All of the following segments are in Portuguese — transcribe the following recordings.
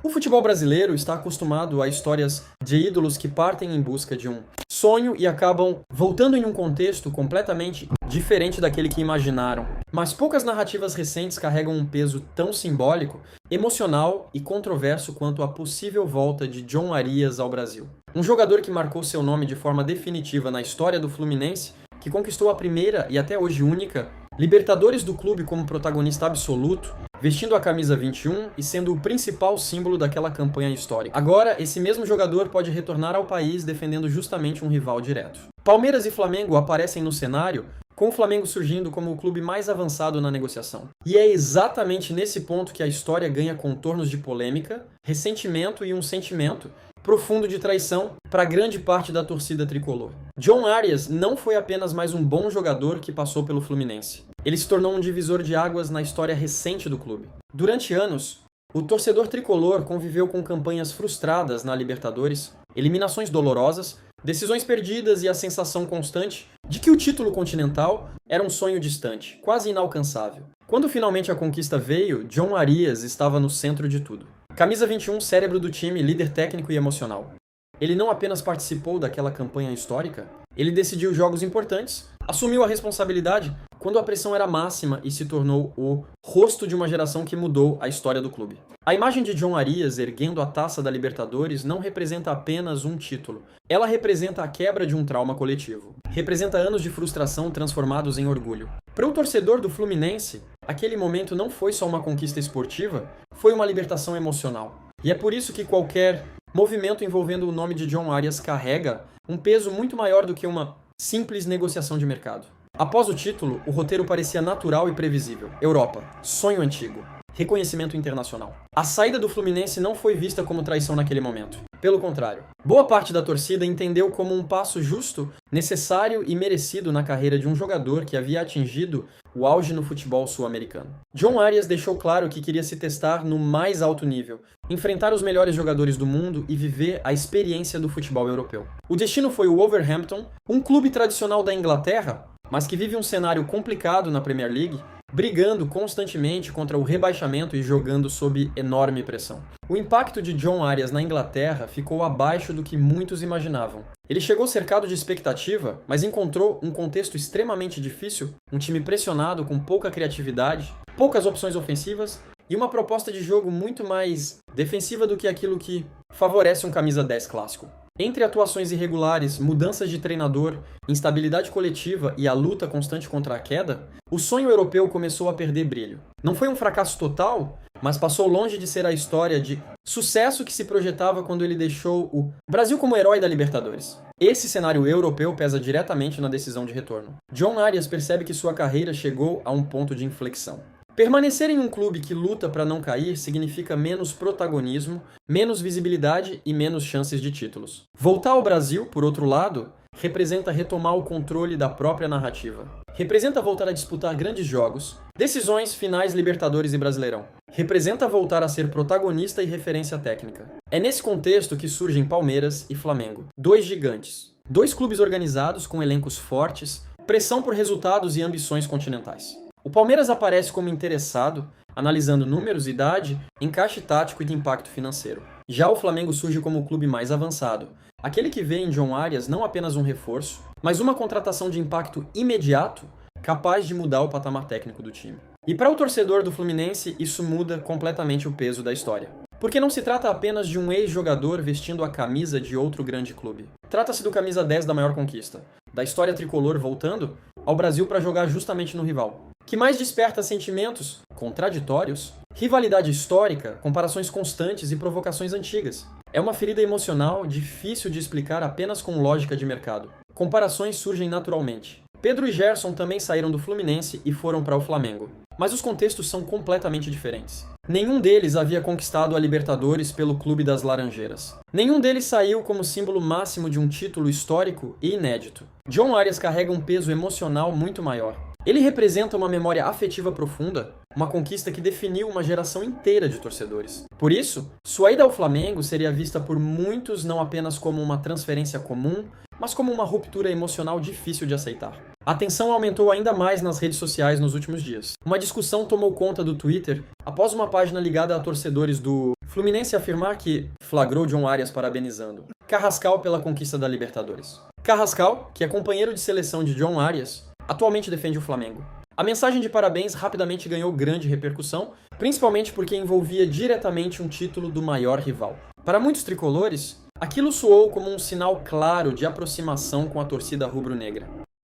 O futebol brasileiro está acostumado a histórias de ídolos que partem em busca de um sonho e acabam voltando em um contexto completamente diferente daquele que imaginaram. Mas poucas narrativas recentes carregam um peso tão simbólico, emocional e controverso quanto a possível volta de John Arias ao Brasil. Um jogador que marcou seu nome de forma definitiva na história do Fluminense, que conquistou a primeira e até hoje única Libertadores do clube como protagonista absoluto, vestindo a camisa 21 e sendo o principal símbolo daquela campanha histórica. Agora, esse mesmo jogador pode retornar ao país defendendo justamente um rival direto. Palmeiras e Flamengo aparecem no cenário, com o Flamengo surgindo como o clube mais avançado na negociação. E é exatamente nesse ponto que a história ganha contornos de polêmica, ressentimento e um sentimento profundo de traição para grande parte da torcida tricolor. John Arias não foi apenas mais um bom jogador que passou pelo Fluminense. Ele se tornou um divisor de águas na história recente do clube. Durante anos, o torcedor tricolor conviveu com campanhas frustradas na Libertadores, eliminações dolorosas, decisões perdidas e a sensação constante de que o título continental era um sonho distante, quase inalcançável. Quando finalmente a conquista veio, John Arias estava no centro de tudo. Camisa 21, cérebro do time, líder técnico e emocional. Ele não apenas participou daquela campanha histórica, ele decidiu jogos importantes, assumiu a responsabilidade quando a pressão era máxima e se tornou o rosto de uma geração que mudou a história do clube. A imagem de John Arias erguendo a taça da Libertadores não representa apenas um título. Ela representa a quebra de um trauma coletivo. Representa anos de frustração transformados em orgulho. Para o torcedor do Fluminense, aquele momento não foi só uma conquista esportiva, foi uma libertação emocional. E é por isso que qualquer movimento envolvendo o nome de John Arias carrega um peso muito maior do que uma simples negociação de mercado. Após o título, o roteiro parecia natural e previsível. Europa, sonho antigo, reconhecimento internacional. A saída do Fluminense não foi vista como traição naquele momento. Pelo contrário, boa parte da torcida entendeu como um passo justo, necessário e merecido na carreira de um jogador que havia atingido o auge no futebol sul-americano. John Arias deixou claro que queria se testar no mais alto nível, enfrentar os melhores jogadores do mundo e viver a experiência do futebol europeu. O destino foi o Wolverhampton, um clube tradicional da Inglaterra, mas que vive um cenário complicado na Premier League, brigando constantemente contra o rebaixamento e jogando sob enorme pressão. O impacto de John Arias na Inglaterra ficou abaixo do que muitos imaginavam. Ele chegou cercado de expectativa, mas encontrou um contexto extremamente difícil, um time pressionado com pouca criatividade, poucas opções ofensivas e uma proposta de jogo muito mais defensiva do que aquilo que favorece um camisa 10 clássico. Entre atuações irregulares, mudanças de treinador, instabilidade coletiva e a luta constante contra a queda, o sonho europeu começou a perder brilho. Não foi um fracasso total, mas passou longe de ser a história de sucesso que se projetava quando ele deixou o Brasil como herói da Libertadores. Esse cenário europeu pesa diretamente na decisão de retorno. John Arias percebe que sua carreira chegou a um ponto de inflexão. Permanecer em um clube que luta para não cair significa menos protagonismo, menos visibilidade e menos chances de títulos. Voltar ao Brasil, por outro lado, representa retomar o controle da própria narrativa. Representa voltar a disputar grandes jogos, decisões, finais, Libertadores e Brasileirão. Representa voltar a ser protagonista e referência técnica. É nesse contexto que surgem Palmeiras e Flamengo, dois gigantes. Dois clubes organizados com elencos fortes, pressão por resultados e ambições continentais. O Palmeiras aparece como interessado, analisando números, idade, encaixe tático e de impacto financeiro. Já o Flamengo surge como o clube mais avançado, aquele que vê em John Arias não apenas um reforço, mas uma contratação de impacto imediato, capaz de mudar o patamar técnico do time. E para o torcedor do Fluminense, isso muda completamente o peso da história. Porque não se trata apenas de um ex-jogador vestindo a camisa de outro grande clube. Trata-se do camisa 10 da maior conquista, da história tricolor voltando ao Brasil para jogar justamente no rival. Que mais desperta sentimentos contraditórios, rivalidade histórica, comparações constantes e provocações antigas. É uma ferida emocional difícil de explicar apenas com lógica de mercado. Comparações surgem naturalmente. Pedro e Gerson também saíram do Fluminense e foram para o Flamengo. Mas os contextos são completamente diferentes. Nenhum deles havia conquistado a Libertadores pelo Clube das Laranjeiras. Nenhum deles saiu como símbolo máximo de um título histórico e inédito. John Arias carrega um peso emocional muito maior. Ele representa uma memória afetiva profunda, uma conquista que definiu uma geração inteira de torcedores. Por isso, sua ida ao Flamengo seria vista por muitos não apenas como uma transferência comum, mas como uma ruptura emocional difícil de aceitar. A tensão aumentou ainda mais nas redes sociais nos últimos dias. Uma discussão tomou conta do Twitter após uma página ligada a torcedores do Fluminense afirmar que flagrou John Arias parabenizando Carrascal pela conquista da Libertadores. Carrascal, que é companheiro de seleção de John Arias, atualmente defende o Flamengo. A mensagem de parabéns rapidamente ganhou grande repercussão, principalmente porque envolvia diretamente um título do maior rival. Para muitos tricolores, aquilo soou como um sinal claro de aproximação com a torcida rubro-negra.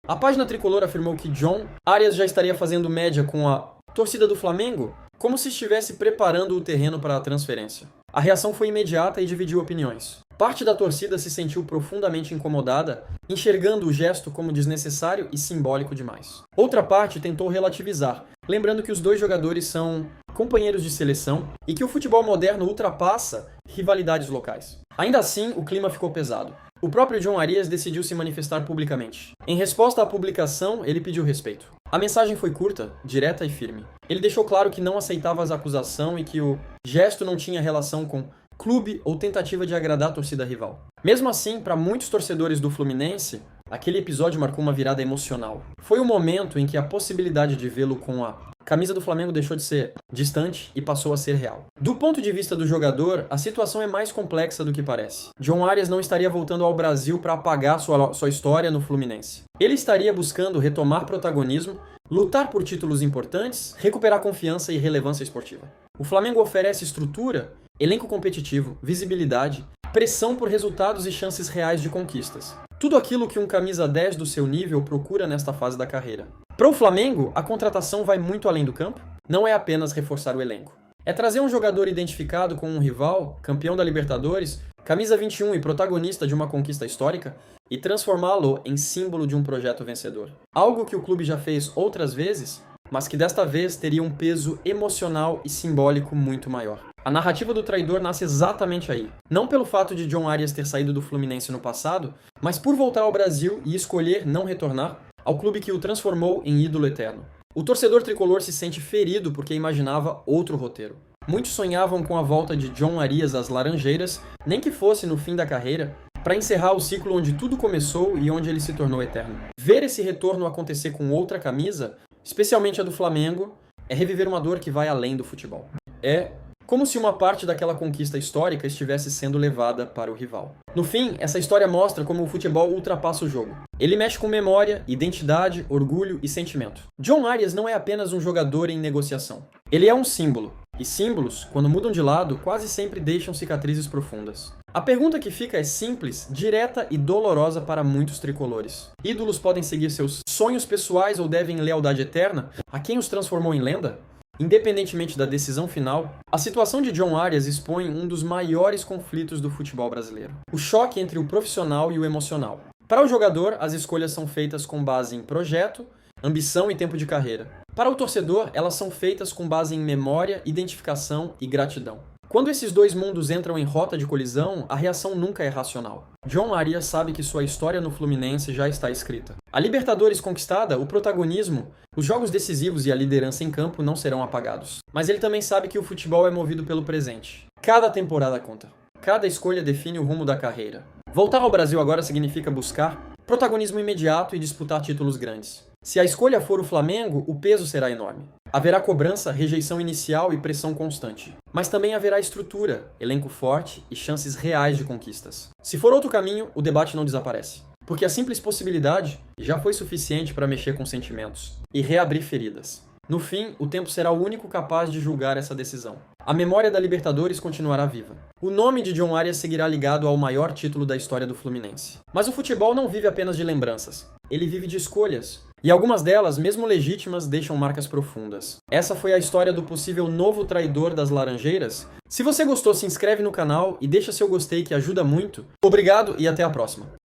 A página tricolor afirmou que John Arias já estaria fazendo média com a torcida do Flamengo, como se estivesse preparando o terreno para a transferência. A reação foi imediata e dividiu opiniões. Parte da torcida se sentiu profundamente incomodada, enxergando o gesto como desnecessário e simbólico demais. Outra parte tentou relativizar, lembrando que os dois jogadores são companheiros de seleção e que o futebol moderno ultrapassa rivalidades locais. Ainda assim, o clima ficou pesado. O próprio John Arias decidiu se manifestar publicamente. Em resposta à publicação, ele pediu respeito. A mensagem foi curta, direta e firme. Ele deixou claro que não aceitava as acusações e que o gesto não tinha relação com clube ou tentativa de agradar a torcida rival. Mesmo assim, para muitos torcedores do Fluminense, aquele episódio marcou uma virada emocional. Foi o momento em que a possibilidade de vê-lo com a camisa do Flamengo deixou de ser distante e passou a ser real. Do ponto de vista do jogador, a situação é mais complexa do que parece. John Arias não estaria voltando ao Brasil para apagar sua história no Fluminense. Ele estaria buscando retomar protagonismo, lutar por títulos importantes, recuperar confiança e relevância esportiva. O Flamengo oferece estrutura, elenco competitivo, visibilidade, pressão por resultados e chances reais de conquistas. Tudo aquilo que um camisa 10 do seu nível procura nesta fase da carreira. Para o Flamengo, a contratação vai muito além do campo. Não é apenas reforçar o elenco. É trazer um jogador identificado com um rival, campeão da Libertadores, camisa 21 e protagonista de uma conquista histórica, e transformá-lo em símbolo de um projeto vencedor. Algo que o clube já fez outras vezes, mas que desta vez teria um peso emocional e simbólico muito maior. A narrativa do traidor nasce exatamente aí. Não pelo fato de John Arias ter saído do Fluminense no passado, mas por voltar ao Brasil e escolher não retornar ao clube que o transformou em ídolo eterno. O torcedor tricolor se sente ferido porque imaginava outro roteiro. Muitos sonhavam com a volta de John Arias às Laranjeiras, nem que fosse no fim da carreira, para encerrar o ciclo onde tudo começou e onde ele se tornou eterno. Ver esse retorno acontecer com outra camisa, especialmente a do Flamengo, é reviver uma dor que vai além do futebol. É como se uma parte daquela conquista histórica estivesse sendo levada para o rival. No fim, essa história mostra como o futebol ultrapassa o jogo. Ele mexe com memória, identidade, orgulho e sentimento. John Arias não é apenas um jogador em negociação. Ele é um símbolo. E símbolos, quando mudam de lado, quase sempre deixam cicatrizes profundas. A pergunta que fica é simples, direta e dolorosa para muitos tricolores. Ídolos podem seguir seus sonhos pessoais ou devem lealdade eterna a quem os transformou em lenda? Independentemente da decisão final, a situação de John Arias expõe um dos maiores conflitos do futebol brasileiro. O choque entre o profissional e o emocional. Para o jogador, as escolhas são feitas com base em projeto, ambição e tempo de carreira. Para o torcedor, elas são feitas com base em memória, identificação e gratidão. Quando esses dois mundos entram em rota de colisão, a reação nunca é racional. John Arias sabe que sua história no Fluminense já está escrita. A Libertadores conquistada, o protagonismo, os jogos decisivos e a liderança em campo não serão apagados. Mas ele também sabe que o futebol é movido pelo presente. Cada temporada conta. Cada escolha define o rumo da carreira. Voltar ao Brasil agora significa buscar protagonismo imediato e disputar títulos grandes. Se a escolha for o Flamengo, o peso será enorme. Haverá cobrança, rejeição inicial e pressão constante. Mas também haverá estrutura, elenco forte e chances reais de conquistas. Se for outro caminho, o debate não desaparece. Porque a simples possibilidade já foi suficiente para mexer com sentimentos e reabrir feridas. No fim, o tempo será o único capaz de julgar essa decisão. A memória da Libertadores continuará viva. O nome de John Arias seguirá ligado ao maior título da história do Fluminense. Mas o futebol não vive apenas de lembranças. Ele vive de escolhas. E algumas delas, mesmo legítimas, deixam marcas profundas. Essa foi a história do possível novo traidor das Laranjeiras. Se você gostou, se inscreve no canal e deixa seu gostei que ajuda muito. Obrigado e até a próxima.